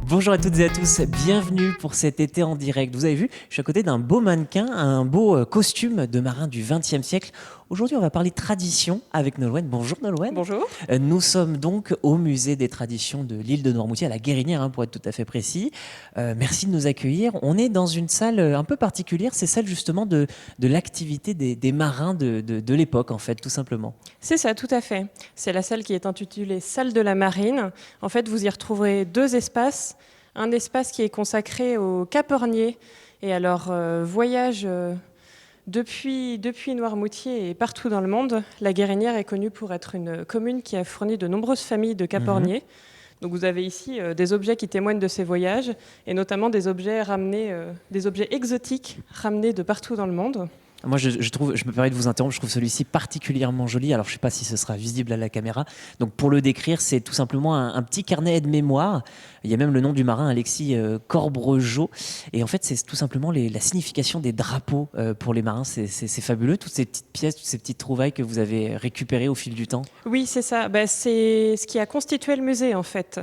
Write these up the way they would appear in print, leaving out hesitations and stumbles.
Bonjour à toutes et à tous, bienvenue pour cet été en direct. Vous avez vu, je suis à côté d'un beau mannequin, un beau costume de marin du XXe siècle. Aujourd'hui, on va parler tradition avec Nolwenn. Bonjour Nolwenn. Bonjour. Nous sommes donc au musée des traditions de l'île de Noirmoutier, à la Guérinière, pour être tout à fait précis. Merci de nous accueillir. On est dans une salle un peu particulière, c'est celle justement de l'activité des marins de l'époque, en fait, tout simplement. C'est ça, tout à fait. C'est la salle qui est intitulée Salle de la Marine. En fait, vous y retrouverez deux espaces. Un espace qui est consacré aux caperniers et à leur voyage depuis Noirmoutier et partout dans le monde. La Guérinière est connue pour être une commune qui a fourni de nombreuses familles de caperniers. Donc vous avez ici des objets qui témoignent de ces voyages et notamment des objets exotiques ramenés de partout dans le monde. Moi, je me permets de vous interrompre, je trouve celui-ci particulièrement joli. Alors, je ne sais pas si ce sera visible à la caméra. Donc, pour le décrire, c'est tout simplement un petit carnet aide-mémoire. Il y a même le nom du marin, Alexis Corbregeot. Et en fait, c'est tout simplement la signification des drapeaux pour les marins. C'est fabuleux, toutes ces petites pièces, toutes ces petites trouvailles que vous avez récupérées au fil du temps. Oui, c'est ça. C'est ce qui a constitué le musée, en fait.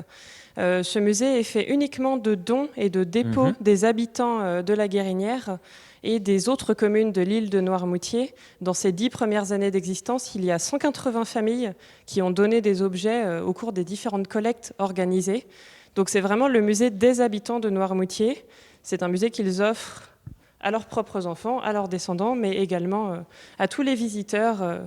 Ce musée est fait uniquement de dons et de dépôts des habitants de la Guérinière et des autres communes de l'île de Noirmoutier. Dans ces 10 premières années d'existence, il y a 180 familles qui ont donné des objets au cours des différentes collectes organisées. Donc c'est vraiment le musée des habitants de Noirmoutier. C'est un musée qu'ils offrent à leurs propres enfants, à leurs descendants, mais également à tous les visiteurs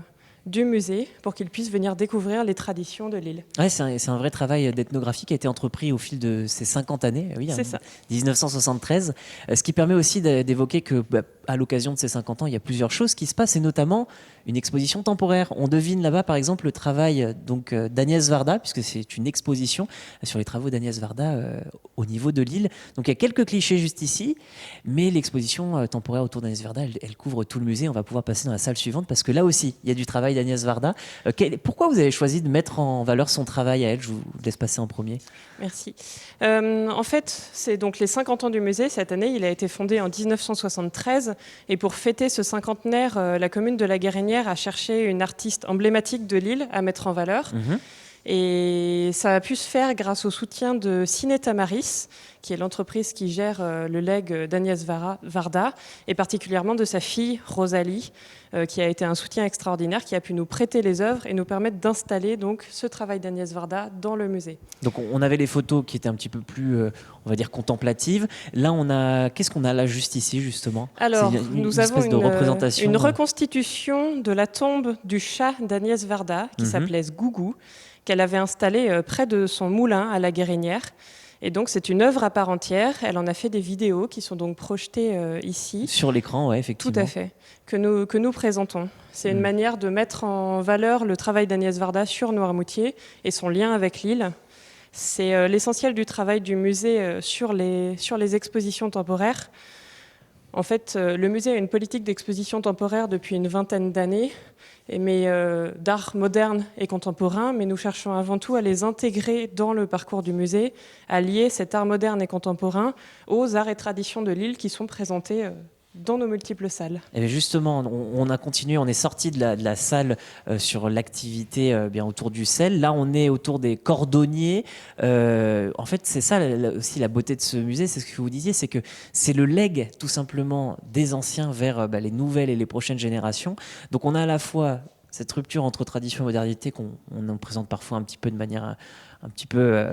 du musée pour qu'ils puissent venir découvrir les traditions de l'île. Ouais, c'est un vrai travail d'ethnographie qui a été entrepris au fil de ces 50 années, oui, c'est ça. 1973, ce qui permet aussi d'évoquer que à l'occasion de ces 50 ans, il y a plusieurs choses qui se passent, et notamment une exposition temporaire. On devine là-bas, par exemple, le travail d'Agnès Varda, puisque c'est une exposition sur les travaux d'Agnès Varda au niveau de l'île. Donc il y a quelques clichés juste ici, mais l'exposition temporaire autour d'Agnès Varda, elle couvre tout le musée. On va pouvoir passer dans la salle suivante, parce que là aussi, il y a du travail d'Agnès Varda. Pourquoi vous avez choisi de mettre en valeur son travail à elle? Je vous laisse passer en premier. Merci. En fait, c'est donc les 50 ans du musée. Cette année, il a été fondé en 1973. Et pour fêter ce cinquantenaire, la commune de la Guérinière a cherché une artiste emblématique de l'île à mettre en valeur. Et ça a pu se faire grâce au soutien de Ciné Tamaris, qui est l'entreprise qui gère le legs d'Agnès Varda, et particulièrement de sa fille Rosalie, qui a été un soutien extraordinaire, qui a pu nous prêter les œuvres et nous permettre d'installer donc ce travail d'Agnès Varda dans le musée. Donc on avait les photos qui étaient un petit peu plus, on va dire, contemplatives. Là, qu'est-ce qu'on a là juste ici, justement? Alors, nous avons une représentation. reconstitution de la tombe du chat d'Agnès Varda, qui s'appelait Gougou, qu'elle avait installé près de son moulin à la Guérinière. Et donc, c'est une œuvre à part entière. Elle en a fait des vidéos qui sont donc projetées ici. Sur l'écran, oui, effectivement. Tout à fait, que nous présentons. C'est une manière de mettre en valeur le travail d'Agnès Varda sur Noirmoutier et son lien avec l'île. C'est l'essentiel du travail du musée sur les expositions temporaires. En fait, le musée a une politique d'exposition temporaire depuis une vingtaine d'années, mais d'art moderne et contemporain, mais nous cherchons avant tout à les intégrer dans le parcours du musée, à lier cet art moderne et contemporain aux arts et traditions de l'île qui sont présentés dans nos multiples salles. Et bien justement, on a continué, on est sorti de la salle sur l'activité bien autour du sel. Là, on est autour des cordonniers. En fait, c'est ça aussi la beauté de ce musée, c'est ce que vous disiez, c'est que c'est le legs tout simplement des anciens vers les nouvelles et les prochaines générations. Donc on a à la fois cette rupture entre tradition et modernité qu'on en présente parfois un petit peu de manière un petit peu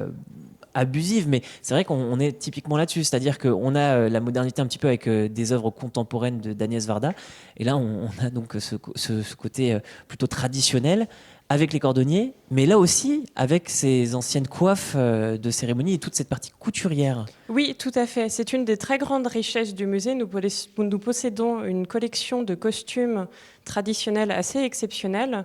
abusive, mais c'est vrai qu'on est typiquement là-dessus, c'est-à-dire qu'on a la modernité un petit peu avec des œuvres contemporaines d'Agnès Varda, et là on a donc ce côté plutôt traditionnel avec les cordonniers, mais là aussi avec ces anciennes coiffes de cérémonie et toute cette partie couturière. Oui, tout à fait. C'est une des très grandes richesses du musée. Nous possédons une collection de costumes traditionnels assez exceptionnels,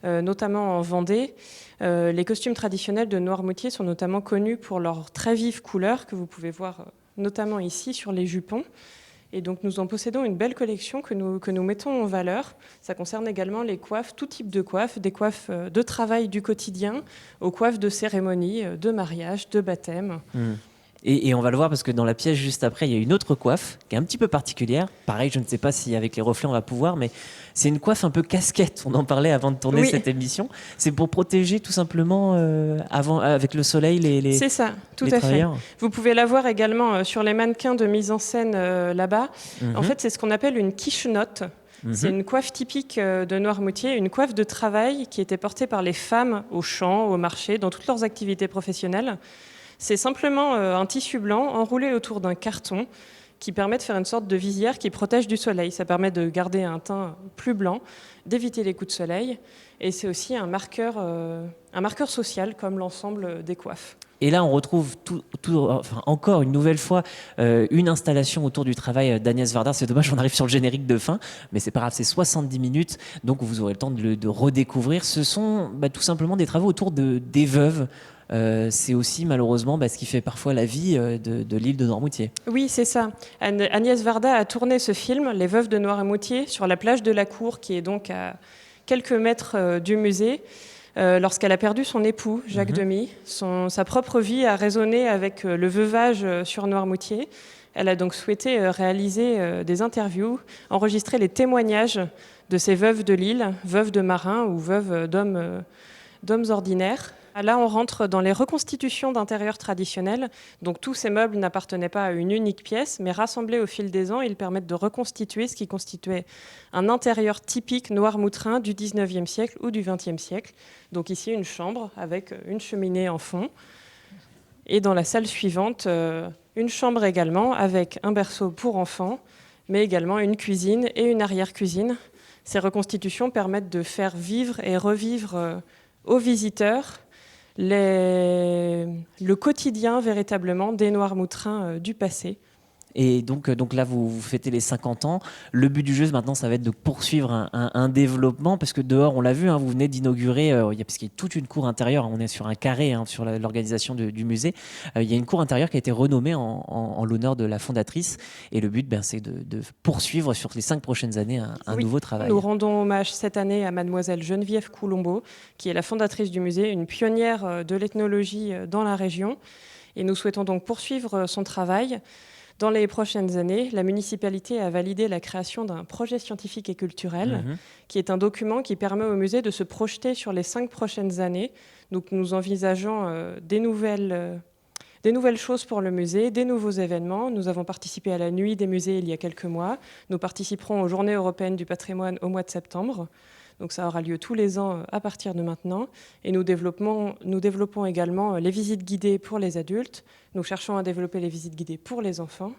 notamment en Vendée. Les costumes traditionnels de Noirmoutier sont notamment connus pour leurs très vives couleurs que vous pouvez voir notamment ici sur les jupons. Et donc nous en possédons une belle collection que nous mettons en valeur. Ça concerne également les coiffes, tout type de coiffes, des coiffes de travail du quotidien aux coiffes de cérémonie, de mariage, de baptême. Et on va le voir parce que dans la pièce juste après, il y a une autre coiffe qui est un petit peu particulière. Pareil, je ne sais pas si avec les reflets on va pouvoir, mais c'est une coiffe un peu casquette. On en parlait avant de tourner cette émission. C'est pour protéger tout simplement avec le soleil C'est ça, tout les à travailleurs. fait. Vous pouvez la voir également sur les mannequins de mise en scène là-bas. En fait, c'est ce qu'on appelle une quichenotte. C'est une coiffe typique de Noirmoutier, une coiffe de travail qui était portée par les femmes au champ, au marché, dans toutes leurs activités professionnelles. C'est simplement un tissu blanc enroulé autour d'un carton qui permet de faire une sorte de visière qui protège du soleil. Ça permet de garder un teint plus blanc, d'éviter les coups de soleil. Et c'est aussi un marqueur social comme l'ensemble des coiffes. Et là, on retrouve encore une nouvelle fois une installation autour du travail d'Agnès Varda. C'est dommage, on arrive sur le générique de fin, mais c'est pas grave, c'est 70 minutes, donc vous aurez le temps de redécouvrir. Ce sont tout simplement des travaux autour des veuves. C'est aussi malheureusement ce qui fait parfois la vie de l'île de Noirmoutier. Oui, c'est ça. Agnès Varda a tourné ce film, Les Veuves de Noirmoutier, sur la plage de la Cour, qui est donc à quelques mètres du musée. Lorsqu'elle a perdu son époux, Jacques Demy, sa propre vie a résonné avec le veuvage sur Noirmoutier. Elle a donc souhaité réaliser des interviews, enregistrer les témoignages de ces veuves de l'île, veuves de marins ou veuves d'hommes ordinaires. Là, on rentre dans les reconstitutions d'intérieurs traditionnels. Donc, tous ces meubles n'appartenaient pas à une unique pièce, mais rassemblés au fil des ans, ils permettent de reconstituer ce qui constituait un intérieur typique noirmoutrin du 19e siècle ou du 20e siècle. Donc ici, une chambre avec une cheminée en fond. Et dans la salle suivante, une chambre également avec un berceau pour enfants, mais également une cuisine et une arrière-cuisine. Ces reconstitutions permettent de faire vivre et revivre aux visiteurs le quotidien véritablement des Noirmoutrins du passé. Et donc là, vous fêtez les 50 ans. Le but du jeu, maintenant, ça va être de poursuivre un développement, parce que dehors, on l'a vu, vous venez d'inaugurer, parce qu'il y a toute une cour intérieure, on est sur un carré sur l'organisation du musée. Il y a une cour intérieure qui a été renommée en l'honneur de la fondatrice. Et le but, c'est de poursuivre sur les 5 prochaines années un nouveau travail. Nous rendons hommage cette année à mademoiselle Geneviève Coulombeau, qui est la fondatrice du musée, une pionnière de l'ethnologie dans la région. Et nous souhaitons donc poursuivre son travail. Dans les prochaines années, la municipalité a validé la création d'un projet scientifique et culturel, qui est un document qui permet au musée de se projeter sur les 5 prochaines années. Donc nous envisageons des nouvelles choses pour le musée, des nouveaux événements. Nous avons participé à la Nuit des musées il y a quelques mois. Nous participerons aux Journées européennes du patrimoine au mois de septembre. Donc ça aura lieu tous les ans à partir de maintenant. Et nous développons également les visites guidées pour les adultes. Nous cherchons à développer les visites guidées pour les enfants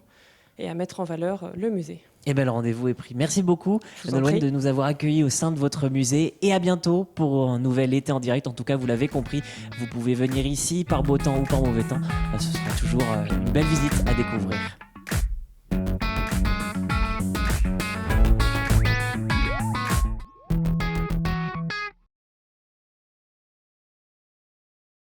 et à mettre en valeur le musée. Eh bien, le rendez-vous est pris. Merci beaucoup, Nolwenn, de nous avoir accueillis au sein de votre musée. Et à bientôt pour un nouvel été en direct. En tout cas, vous l'avez compris, vous pouvez venir ici par beau temps ou par mauvais temps. Ce sera toujours une belle visite à découvrir.